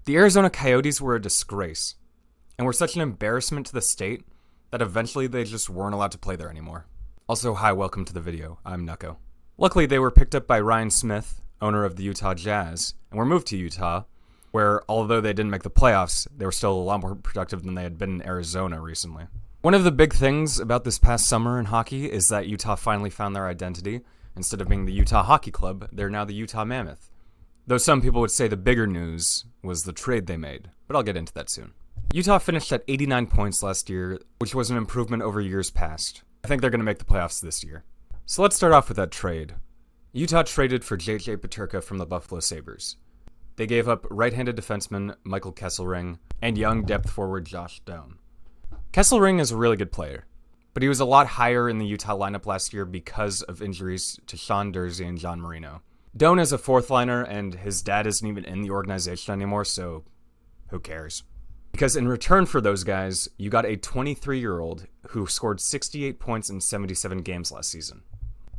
The Arizona Coyotes were a disgrace, and were such an embarrassment to the state that eventually they just weren't allowed to play there anymore. Also, hi, welcome to the video. I'm Nucko. Luckily, they were picked up by Ryan Smith, owner of the Utah Jazz, and were moved to Utah, where although they didn't make the playoffs, they were still a lot more productive than they had been in Arizona recently. One of the big things about this past summer in hockey is that Utah finally found their identity. Instead of being the Utah Hockey Club, they're now the Utah Mammoth. Though some people would say the bigger news was the trade they made, but I'll get into that soon. Utah finished at 89 points last year, which was an improvement over years past. I think they're going to make the playoffs this year. So let's start off with that trade. Utah traded for JJ Peterka from the Buffalo Sabres. They gave up right-handed defenseman Michael Kesselring and young depth forward Josh Doan. Kesselring is a really good player, but he was a lot higher in the Utah lineup last year because of injuries to Sean Durzi and John Marino. Doan is a fourth liner, and his dad isn't even in the organization anymore, so who cares? Because in return for those guys, you got a 23-year-old who scored 68 points in 77 games last season.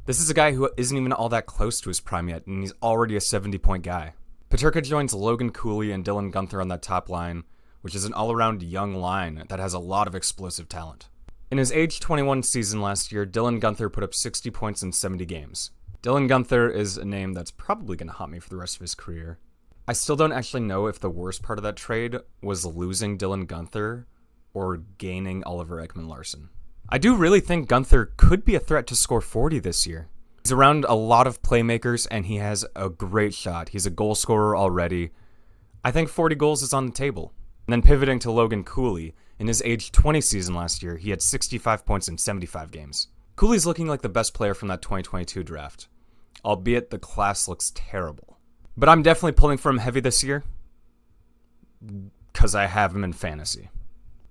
This is a guy who isn't even all that close to his prime yet, and he's already a 70-point guy. Peterka joins Logan Cooley and Dylan Guenther on that top line, which is an all-around young line that has a lot of explosive talent. In his age 21 season last year, Dylan Guenther put up 60 points in 70 games. Dylan Guenther is a name that's probably going to haunt me for the rest of his career. I still don't actually know if the worst part of that trade was losing Dylan Guenther or gaining Oliver Ekman-Larsson. I do really think Guenther could be a threat to score 40 this year. He's around a lot of playmakers, and he has a great shot. He's a goal scorer already. I think 40 goals is on the table. And then pivoting to Logan Cooley, in his age 20 season last year, he had 65 points in 75 games. Cooley's looking like the best player from that 2022 draft, albeit the class looks terrible. But I'm definitely pulling for him heavy this year, because I have him in fantasy.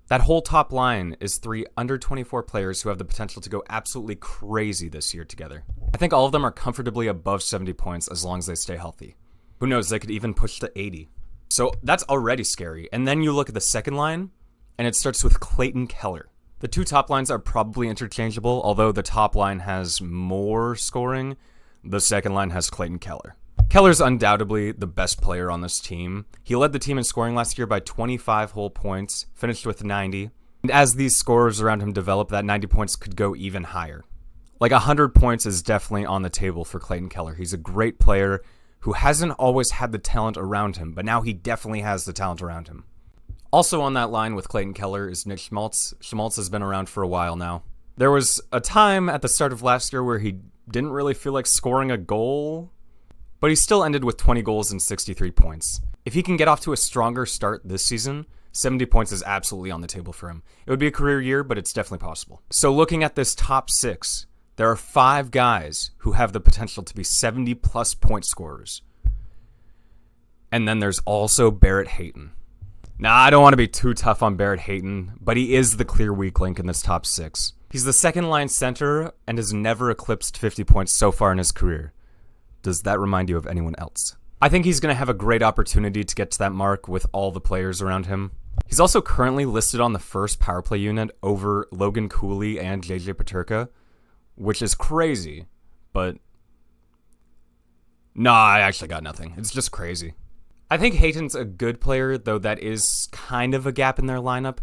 That whole top line is 3 under 24 players who have the potential to go absolutely crazy this year together. I think all of them are comfortably above 70 points as long as they stay healthy. Who knows, they could even push to 80. So that's already scary. And then you look at the second line, and it starts with Clayton Keller. The two top lines are probably interchangeable, although the top line has more scoring. The second line has Clayton Keller. Keller's undoubtedly the best player on this team. He led the team in scoring last year by 25 whole points, finished with 90. And as these scorers around him develop, that 90 points could go even higher. Like 100 points is definitely on the table for Clayton Keller. He's a great player who hasn't always had the talent around him, but now he definitely has the talent around him. Also on that line with Clayton Keller is Nick Schmaltz. Schmaltz has been around for a while now. There was a time at the start of last year where he didn't really feel like scoring a goal, but he still ended with 20 goals and 63 points. If he can get off to a stronger start this season, 70 points is absolutely on the table for him. It would be a career year, but it's definitely possible. So looking at this top 6, there are 5 guys who have the potential to be 70-plus point scorers. And then there's also Barrett Hayton. Now, I don't want to be too tough on Barrett Hayton, but he is the clear weak link in this top 6. He's the second-line center and has never eclipsed 50 points so far in his career. Does that remind you of anyone else? I think he's going to have a great opportunity to get to that mark with all the players around him. He's also currently listed on the first power play unit over Logan Cooley and JJ Peterka, which is crazy, but nah, I actually got nothing. It's just crazy. I think Hayton's a good player, though that is kind of a gap in their lineup,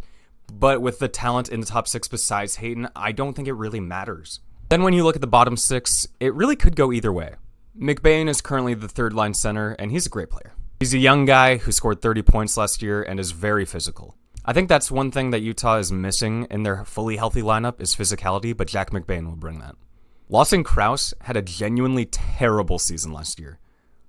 but with the talent in the top 6 besides Hayton, I don't think it really matters. Then when you look at the bottom 6, it really could go either way. McBain is currently the third-line center, and he's a great player. He's a young guy who scored 30 points last year and is very physical. I think that's one thing that Utah is missing in their fully healthy lineup is physicality, but Jack McBain will bring that. Lawson Krause had a genuinely terrible season last year.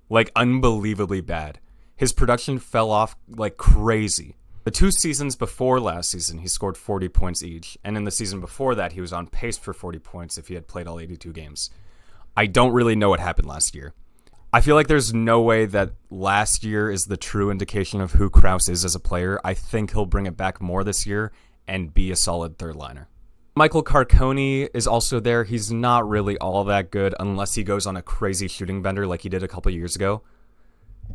Like, unbelievably bad. His production fell off like crazy. The 2 seasons before last season, he scored 40 points each, and in the season before that, he was on pace for 40 points if he had played all 82 games. I don't really know what happened last year. I feel like there's no way that last year is the true indication of who Krause is as a player. I think he'll bring it back more this year and be a solid third liner. Michael Carcone is also there. He's not really all that good unless he goes on a crazy shooting bender like he did a couple years ago.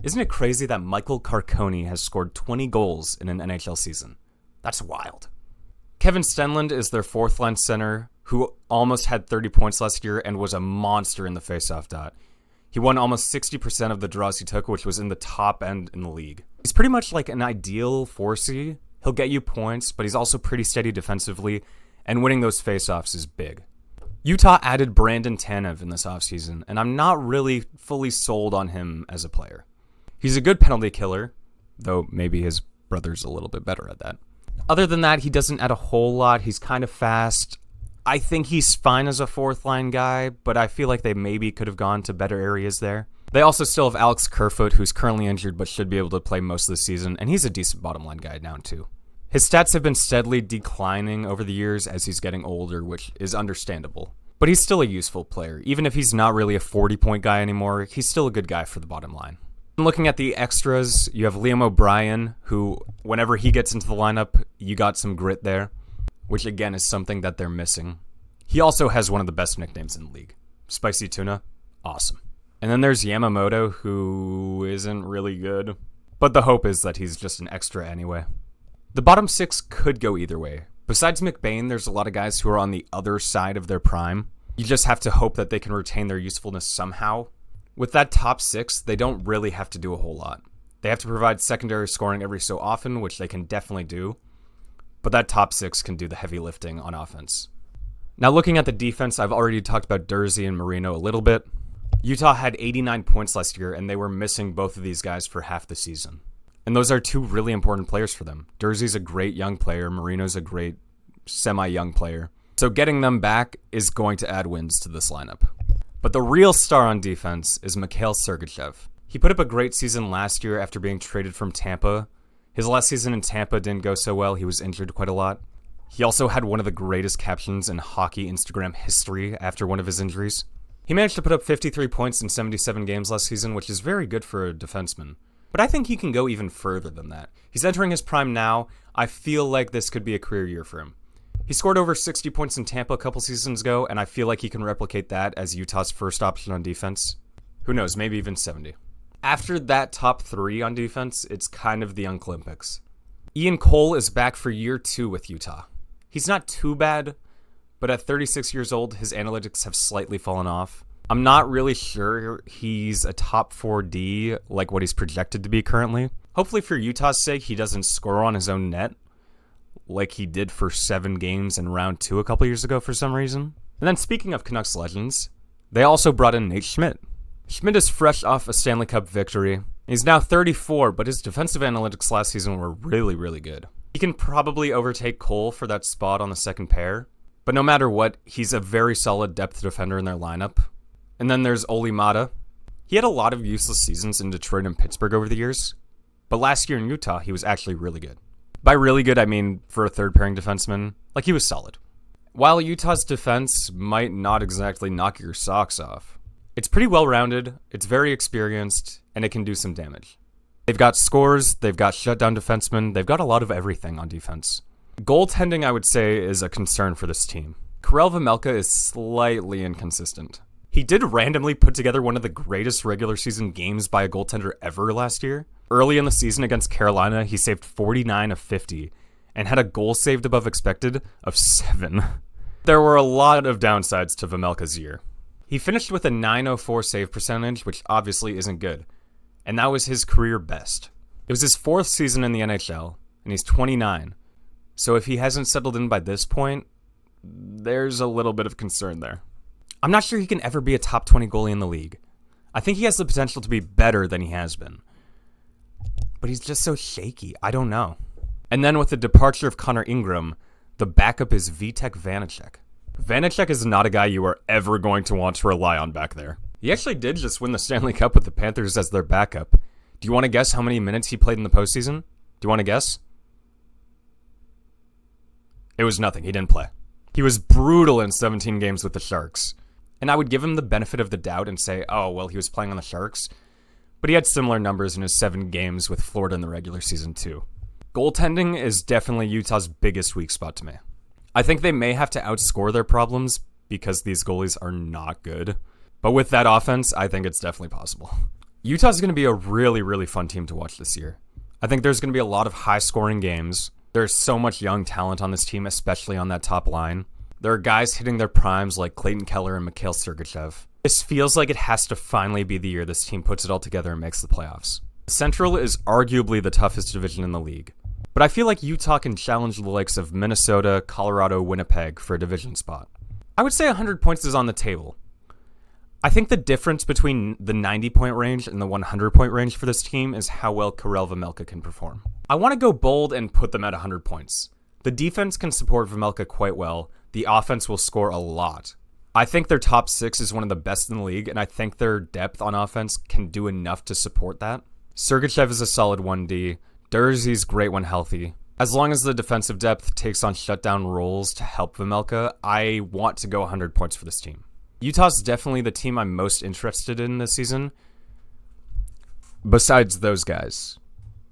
Isn't it crazy that Michael Carcone has scored 20 goals in an NHL season? That's wild. Kevin Stenlund is their fourth line center who almost had 30 points last year and was a monster in the faceoff dot. He won almost 60% of the draws he took, which was in the top end in the league. He's pretty much like an ideal 4C. He'll get you points, but he's also pretty steady defensively, and winning those faceoffs is big. Utah added Brandon Tanev in this offseason, and I'm not really fully sold on him as a player. He's a good penalty killer, though maybe his brother's a little bit better at that. Other than that, he doesn't add a whole lot. He's kind of fast. I think he's fine as a fourth line guy, but I feel like they maybe could have gone to better areas there. They also still have Alex Kerfoot, who's currently injured but should be able to play most of the season, and he's a decent bottom line guy now too. His stats have been steadily declining over the years as he's getting older, which is understandable. But he's still a useful player. Even if he's not really a 40-point guy anymore, he's still a good guy for the bottom line. Looking at the extras, you have Liam O'Brien, who, whenever he gets into the lineup, you got some grit there, which again is something that they're missing. He also has one of the best nicknames in the league. Spicy Tuna, awesome. And then there's Yamamoto, who isn't really good, but the hope is that he's just an extra anyway. The bottom six could go either way. Besides McBain, there's a lot of guys who are on the other side of their prime. You just have to hope that they can retain their usefulness somehow. With that top six, they don't really have to do a whole lot. They have to provide secondary scoring every so often, which they can definitely do, but that top six can do the heavy lifting on offense. Now looking at the defense, I've already talked about Durzi and Marino a little bit. Utah had 89 points last year, and they were missing both of these guys for half the season. And those are two really important players for them. Durzi's a great young player, Marino's a great semi-young player. So getting them back is going to add wins to this lineup. But the real star on defense is Mikhail Sergachev. He put up a great season last year after being traded from Tampa. His last season in Tampa didn't go so well. He was injured quite a lot. He also had one of the greatest captions in hockey Instagram history after one of his injuries. He managed to put up 53 points in 77 games last season, which is very good for a defenseman. But I think he can go even further than that. He's entering his prime now. I feel like this could be a career year for him. He scored over 60 points in Tampa a couple seasons ago, and I feel like he can replicate that as Utah's first option on defense. Who knows, maybe even 70. After that top three on defense, it's kind of the Young Olympics. Ian Cole is back for year 2 with Utah. He's not too bad, but at 36 years old, his analytics have slightly fallen off. I'm not really sure he's a top 4D like what he's projected to be currently. Hopefully for Utah's sake, he doesn't score on his own net like he did for 7 games in round 2 a couple years ago for some reason. And then speaking of Canucks legends, they also brought in Nate Schmidt. Schmidt is fresh off a Stanley Cup victory. He's now 34, but his defensive analytics last season were really, really good. He can probably overtake Cole for that spot on the second pair, but no matter what, he's a very solid depth defender in their lineup. And then there's Olli Mata. He had a lot of useless seasons in Detroit and Pittsburgh over the years, but last year in Utah, he was actually really good. By really good, I mean for a third-pairing defenseman, like he was solid. While Utah's defense might not exactly knock your socks off, it's pretty well-rounded, it's very experienced, and it can do some damage. They've got scores, they've got shutdown defensemen, they've got a lot of everything on defense. Goaltending, I would say, is a concern for this team. Karel Vejmelka is slightly inconsistent. He did randomly put together one of the greatest regular season games by a goaltender ever last year. Early in the season against Carolina, he saved 49 of 50 and had a goal saved above expected of 7. There were a lot of downsides to Vejmelka's year. He finished with a .904 save percentage, which obviously isn't good, and that was his career best. It was his 4th season in the NHL, and he's 29, so if he hasn't settled in by this point, there's a little bit of concern there. I'm not sure he can ever be a top 20 goalie in the league. I think he has the potential to be better than he has been. But he's just so shaky. I don't know. And then with the departure of Connor Ingram, the backup is Vitek Vanacek. Vanacek is not a guy you are ever going to want to rely on back there. He actually did just win the Stanley Cup with the Panthers as their backup. Do you want to guess how many minutes he played in the postseason? Do you want to guess? It was nothing. He didn't play. He was brutal in 17 games with the Sharks. And I would give him the benefit of the doubt and say, oh, well, he was playing on the Sharks. But he had similar numbers in his 7 games with Florida in the regular season too. Goaltending is definitely Utah's biggest weak spot to me. I think they may have to outscore their problems because these goalies are not good. But with that offense, I think it's definitely possible. Utah's going to be a really, really fun team to watch this year. I think there's going to be a lot of high-scoring games. There's so much young talent on this team, especially on that top line. There are guys hitting their primes like Clayton Keller and Mikhail Sergachev. This feels like it has to finally be the year this team puts it all together and makes the playoffs. Central is arguably the toughest division in the league, but I feel like Utah can challenge the likes of Minnesota, Colorado, Winnipeg for a division spot. I would say 100 points is on the table. I think the difference between the 90-point range and the 100-point range for this team is how well Karel Vejmelka can perform. I want to go bold and put them at 100 points. The defense can support Vejmelka quite well. The offense will score a lot. I think their top 6 is one of the best in the league, and I think their depth on offense can do enough to support that. Sergachev is a solid 1D. Durzi's great when healthy. As long as the defensive depth takes on shutdown roles to help Vejmelka, I want to go 100 points for this team. Utah's definitely the team I'm most interested in this season, besides those guys.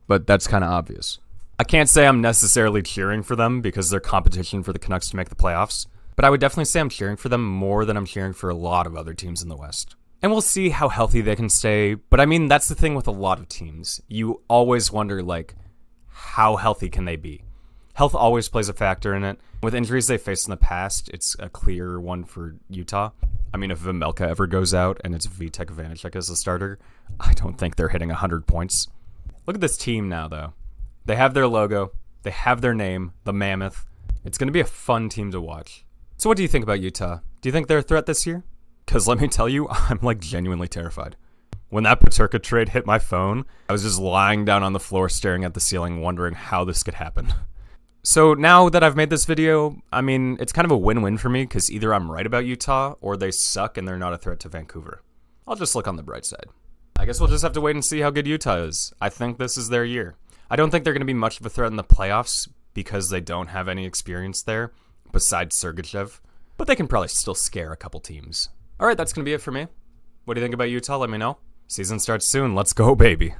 But that's kind of obvious. I can't say I'm necessarily cheering for them because they're competition for the Canucks to make the playoffs, but I would definitely say I'm cheering for them more than I'm cheering for a lot of other teams in the West. And we'll see how healthy they can stay, but I mean, that's the thing with a lot of teams. You always wonder, like, how healthy can they be? Health always plays a factor in it. With injuries they faced in the past, it's a clear one for Utah. I mean, if Vejmelka ever goes out and it's Vitek Vanacek as the starter, I don't think they're hitting 100 points. Look at this team now, though. They have their logo. They have their name, the Mammoth. It's going to be a fun team to watch. So what do you think about Utah? Do you think they're a threat this year? Because let me tell you, I'm like genuinely terrified. When that Peterka trade hit my phone, I was just lying down on the floor staring at the ceiling wondering how this could happen. So now that I've made this video, I mean, it's kind of a win-win for me because either I'm right about Utah or they suck and they're not a threat to Vancouver. I'll just look on the bright side. I guess we'll just have to wait and see how good Utah is. I think this is their year. I don't think they're going to be much of a threat in the playoffs because they don't have any experience there besides Sergachev, but they can probably still scare a couple teams. All right, that's going to be it for me. What do you think about Utah? Let me know. Season starts soon. Let's go, baby.